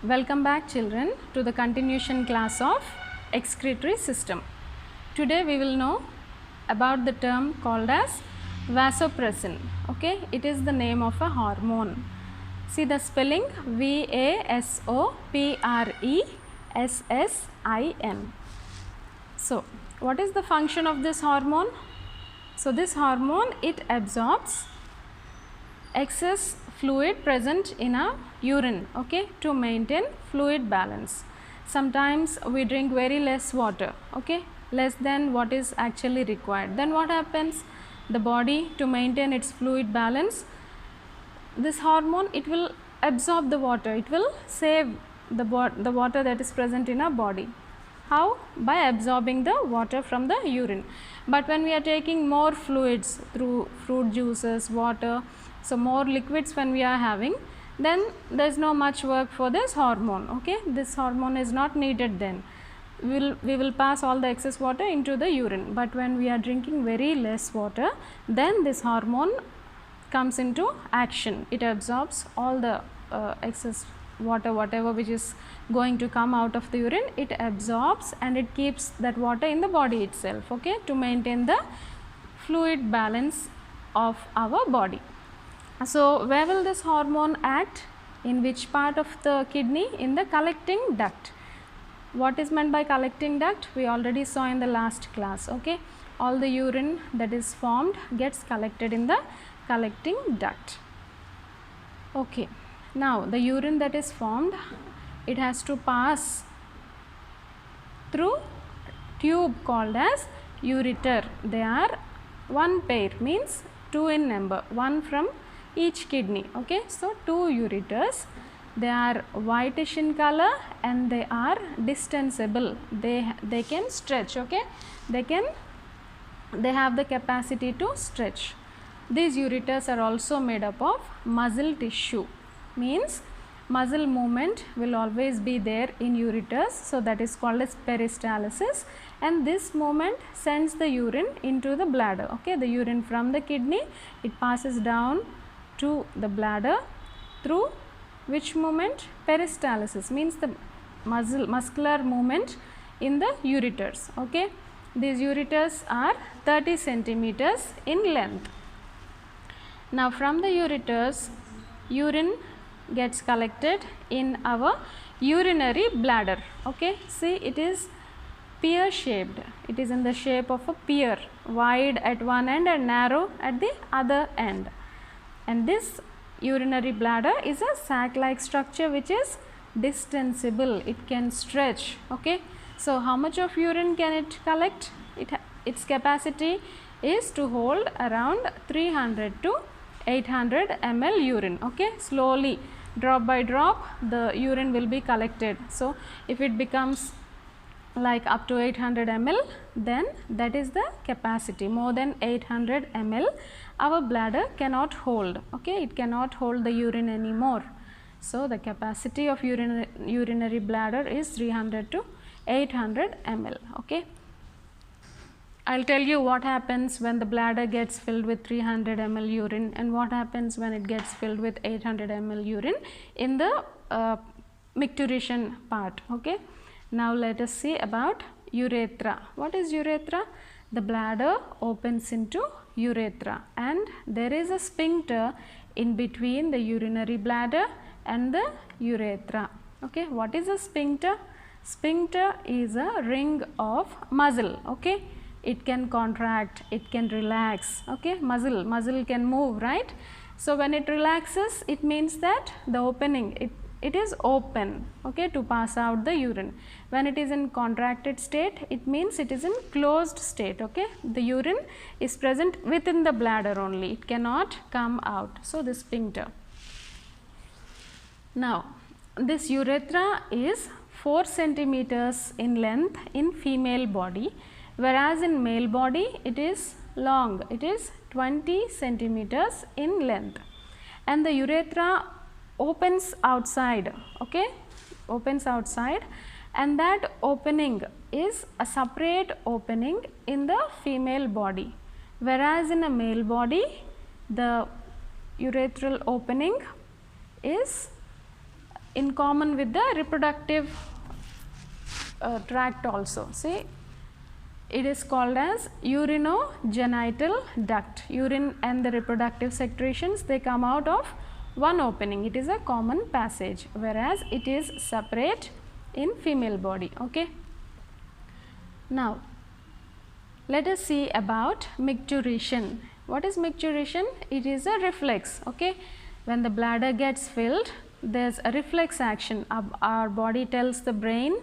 Welcome back children to the continuation class of excretory system. Today we will know about the term called as vasopressin. Okay, it is the name of a hormone. See the spelling VASOPRESSIN. So what is the function of this hormone? So this hormone, it absorbs excess fluid present in a urine, okay, to maintain fluid balance. Sometimes we drink very less water, okay, less than what is actually required. Then what happens? The body, to maintain its fluid balance, this hormone, it will absorb the water, it will save the water that is present in our body. How? By absorbing the water from the urine. But when we are taking more fluids through fruit juices, water, so more liquids when we are having, then there is no much work for this hormone, okay. This hormone is not needed then. We will pass all the excess water into the urine. But when we are drinking very less water, then this hormone comes into action. It absorbs all the excess water, whatever which is going to come out of the urine, it absorbs and it keeps that water in the body itself, okay, to maintain the fluid balance of our body. So where will this hormone act? In which part of the kidney? In the collecting duct. What is meant by collecting duct? We already saw in the last class, okay. All the urine that is formed gets collected in the collecting duct, okay. Now the urine that is formed, it has to pass through tube called as ureter. They are one pair, means two in number, one from each kidney, okay. So two ureters, they are whitish in color and they are distensible. They can stretch, okay. They have the capacity to stretch. These ureters are also made up of muscle tissue, means muscle movement will always be there in ureters, so that is called as peristalsis, and this movement sends the urine into the bladder, okay. The urine from the kidney, it passes down to the bladder through which movement? Peristalsis, means the muscular movement in the ureters, okay. These ureters are 30 centimeters in length. Now from the ureters, urine gets collected in our urinary bladder, okay. See, it is pear shaped, it is in the shape of a pear, wide at one end and narrow at the other end. And this urinary bladder is a sac like structure which is distensible, it can stretch, okay. So how much of urine can it collect? Its capacity is to hold around 300 to 800 ml urine, okay. Slowly, drop by drop, the urine will be collected. So if it becomes like up to 800 ml, then that is the capacity. More than 800 ml our bladder cannot hold, okay. It cannot hold the urine anymore. So the capacity of urinary bladder is 300 to 800 ml, okay. I will tell you what happens when the bladder gets filled with 300 ml urine and what happens when it gets filled with 800 ml urine in the micturition part, okay. Now let us see about urethra. What is urethra? The bladder opens into urethra and there is a sphincter in between the urinary bladder and the urethra, okay. What is a sphincter? Sphincter is a ring of muscle, okay. It can contract, it can relax, okay. Muscle can move, right. So when it relaxes, it means that the opening, it is open, okay, to pass out the urine. When it is in contracted state, it means it is in closed state, okay. The urine is present within the bladder only, it cannot come out. So this sphincter. Now this urethra is 4 centimeters in length in female body, whereas in male body it is long, it is 20 centimeters in length, and the urethra opens outside, okay, opens outside, and that opening is a separate opening in the female body, whereas in a male body the urethral opening is in common with the reproductive tract also. See, it is called as urinogenital duct. Urine and the reproductive secretions, they come out of one opening. It is a common passage, whereas it is separate in female body. Okay. Now, let us see about micturition. What is micturition? It is a reflex. Okay. When the bladder gets filled, there is a reflex action. Our body tells the brain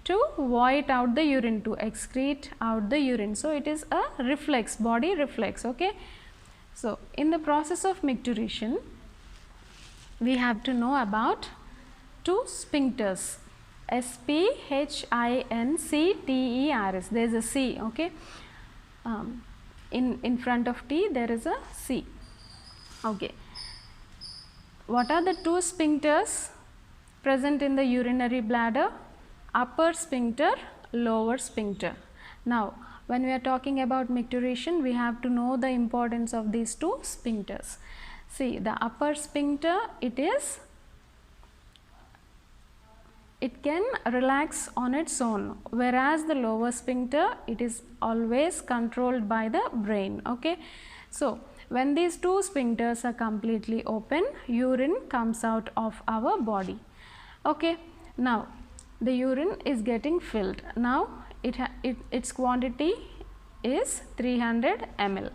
to void out the urine, to excrete out the urine. So, it is a reflex, body reflex. Okay. So, in the process of micturition, we have to know about two sphincters, S-P-H-I-N-C-T-E-R-S. There is a C. Okay. In front of T there is a C. Okay. What are the two sphincters present in the urinary bladder? Upper sphincter, lower sphincter. Now, when we are talking about micturition, we have to know the importance of these two sphincters. See, the upper sphincter, it can relax on its own, whereas the lower sphincter, it is always controlled by the brain. Okay. So, when these two sphincters are completely open, urine comes out of our body. Okay. Now, the urine is getting filled. Now, its quantity is 300 ml.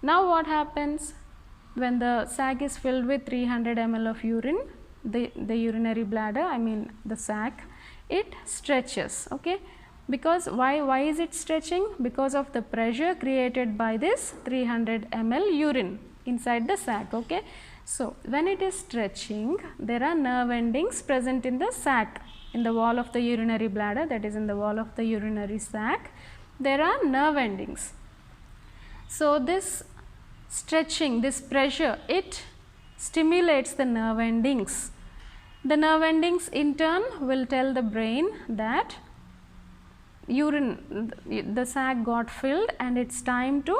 Now, what happens when the sac is filled with 300 ml of urine? The urinary bladder, I mean the sac, it stretches. Okay. Because why is it stretching? Because of the pressure created by this 300 ml urine inside the sac. Okay. So, when it is stretching, there are nerve endings present in the sac, in the wall of the urinary bladder, that is in the wall of the urinary sac, there are nerve endings. So, this stretching, this pressure, it stimulates the nerve endings. The nerve endings in turn will tell the brain that urine, the sac got filled and it's time to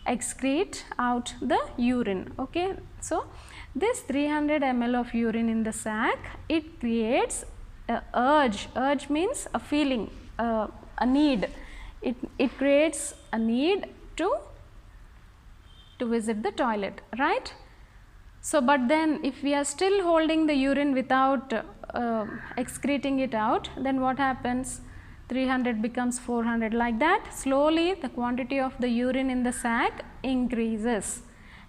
excrete out the urine. Okay. So, this 300 ml of urine in the sac, it creates a urge. Urge means a feeling, a need. It creates a need to visit the toilet, right? So, but then if we are still holding the urine without excreting it out, then what happens? 300 becomes 400, like that slowly the quantity of the urine in the sac increases.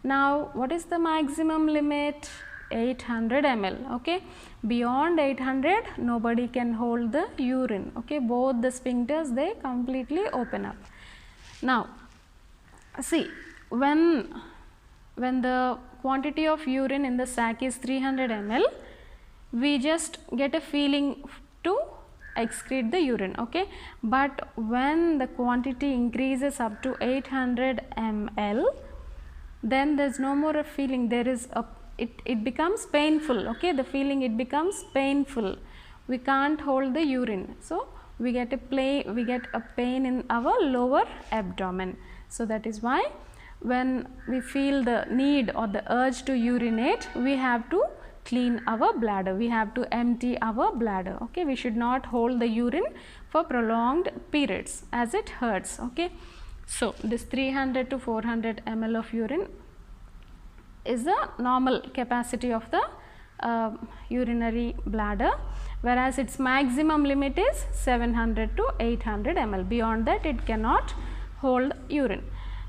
Now, what is the maximum limit? 800 ml. Okay. Beyond 800 nobody can hold the urine. Okay. Both the sphincters, they completely open up. Now, see, when the quantity of urine in the sac is 300 ml, we just get a feeling to excrete the urine. Okay. But when the quantity increases up to 800 ml, then there is no more a feeling, there is a, it becomes painful. Okay. The feeling, it becomes painful, we can't hold the urine. So, we get a pain in our lower abdomen. So, that is why when we feel the need or the urge to urinate, we have to clean our bladder, we have to empty our bladder. Okay. We should not hold the urine for prolonged periods as it hurts. Okay. So, this 300 to 400 ml of urine is the normal capacity of the urinary bladder, whereas its maximum limit is 700 to 800 ml. Beyond that, it cannot hold urine.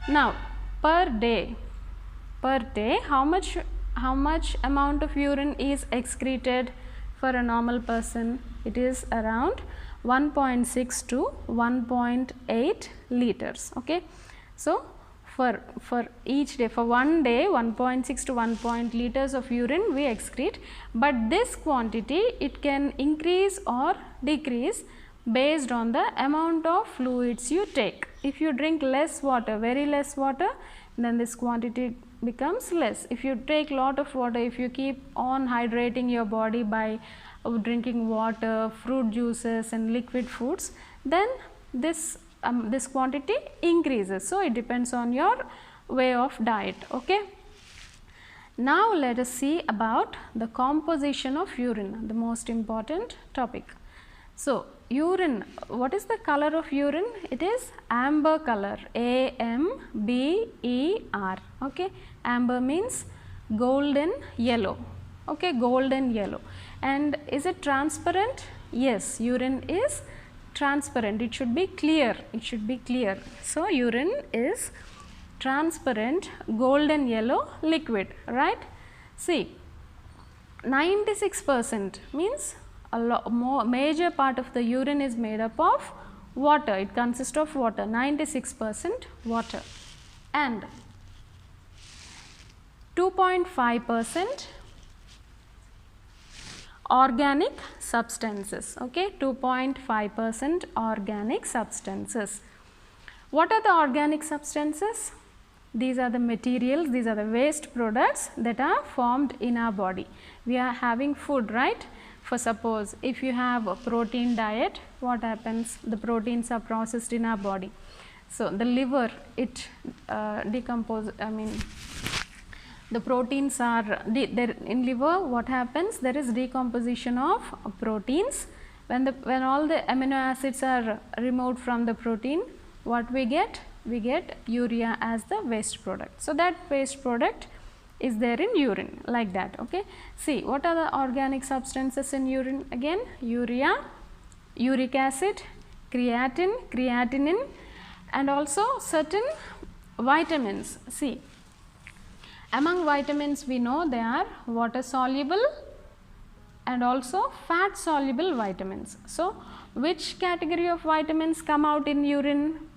Now, per day, how much amount of urine is excreted for a normal person? It is around 1.6 to 1.8 liters. Okay. So, for each day, for one day, 1.6 to 1 liters of urine we excrete, but this quantity, it can increase or decrease based on the amount of fluids you take. If you drink less water, very less water, then this quantity becomes less. If you take lot of water, if you keep on hydrating your body by drinking water, fruit juices and liquid foods, then this quantity increases. So, it depends on your way of diet. Okay. Now let us see about the composition of urine, the most important topic. So, urine, what is the color of urine? It is amber color, A-M-B-E-R, okay. Amber means golden yellow, okay, golden yellow. And is it transparent? Yes, urine is transparent, it should be clear, it should be clear. So, urine is transparent golden yellow liquid, right. See, 96% means major part of the urine is made up of water, it consists of water, 96% water, and 2.5% organic substances, okay, 2.5% organic substances. What are the organic substances? These are the materials, these are the waste products that are formed in our body. We are having food, right? For suppose if you have a protein diet, what happens? The proteins are processed in our body. So, the liver, it decomposes, I mean the proteins are in liver, what happens? There is decomposition of proteins. When all the amino acids are removed from the protein, what we get? We get urea as the waste product. So, that waste product is there in urine, like that, okay. See, what are the organic substances in urine? Again, urea, uric acid, creatine, creatinine, and also certain vitamins. See, among vitamins we know they are water soluble and also fat soluble vitamins. So, which category of vitamins come out in urine?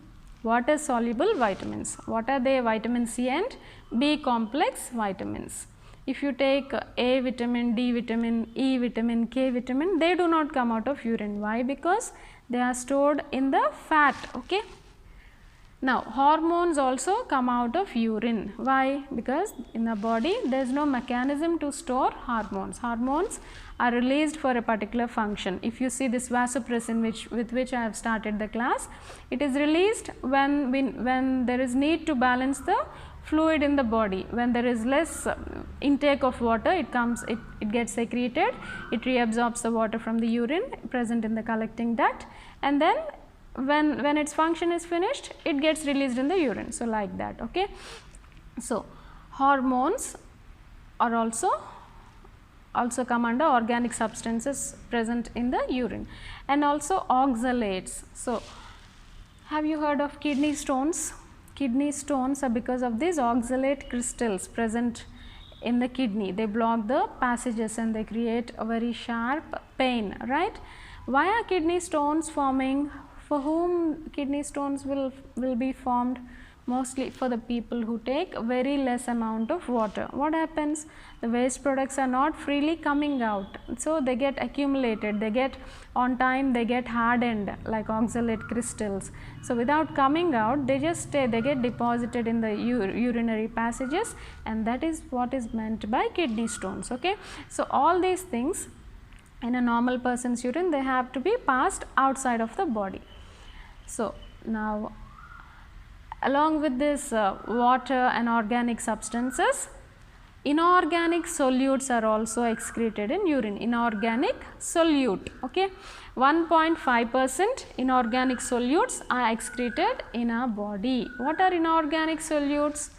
Water soluble vitamins. What are they? Vitamin C and B complex vitamins. If you take A vitamin, D vitamin, E vitamin, K vitamin, they do not come out of urine. Why? Because they are stored in the fat, okay. Now, hormones also come out of urine. Why? Because in the body there is no mechanism to store hormones. Hormones are released for a particular function. If you see this vasopressin with which I have started the class, it is released when there is need to balance the fluid in the body. When there is less intake of water, it gets secreted, it reabsorbs the water from the urine present in the collecting duct, and then when its function is finished, it gets released in the urine. So, like that, okay. So, hormones are also come under organic substances present in the urine, and also oxalates. So, have you heard of kidney stones? Kidney stones are because of these oxalate crystals present in the kidney. They block the passages and they create a very sharp pain, right. Why are kidney stones forming? For whom kidney stones will be formed? Mostly for the people who take very less amount of water. What happens? The waste products are not freely coming out. So, they get accumulated, they get on time, they get hardened like oxalate crystals. So, without coming out, they just stay, they get deposited in the urinary passages, and that is what is meant by kidney stones, okay. So, all these things in a normal person's urine, they have to be passed outside of the body. So, now along with this water and organic substances, inorganic solutes are also excreted in urine. Inorganic solute, okay. 1.5% inorganic solutes are excreted in our body. What are inorganic solutes?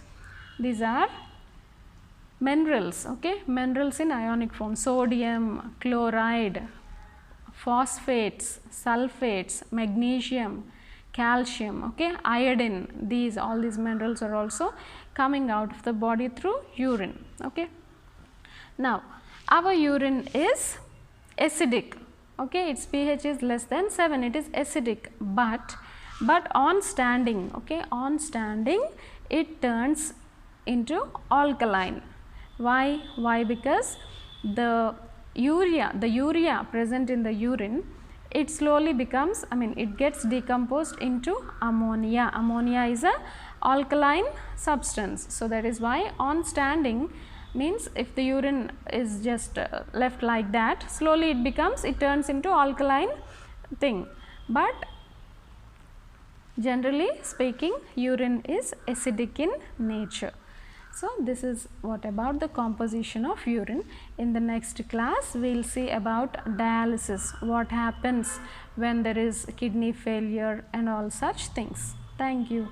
These are minerals, okay, minerals in ionic form, sodium, chloride, phosphates, sulfates, magnesium, calcium, okay, iodine, all these minerals are also coming out of the body through urine, okay. Now, our urine is acidic, okay, its pH is less than 7, it is acidic, but on standing, okay, on standing it turns into alkaline. Why? Because the urea present in the urine, it slowly becomes, it gets decomposed into ammonia. Ammonia is a alkaline substance. So, that is why on standing means if the urine is just left like that, slowly it turns into alkaline thing. But generally speaking, urine is acidic in nature. So this is what about the composition of urine. In the next class we will see about dialysis, what happens when there is kidney failure and all such things. Thank you.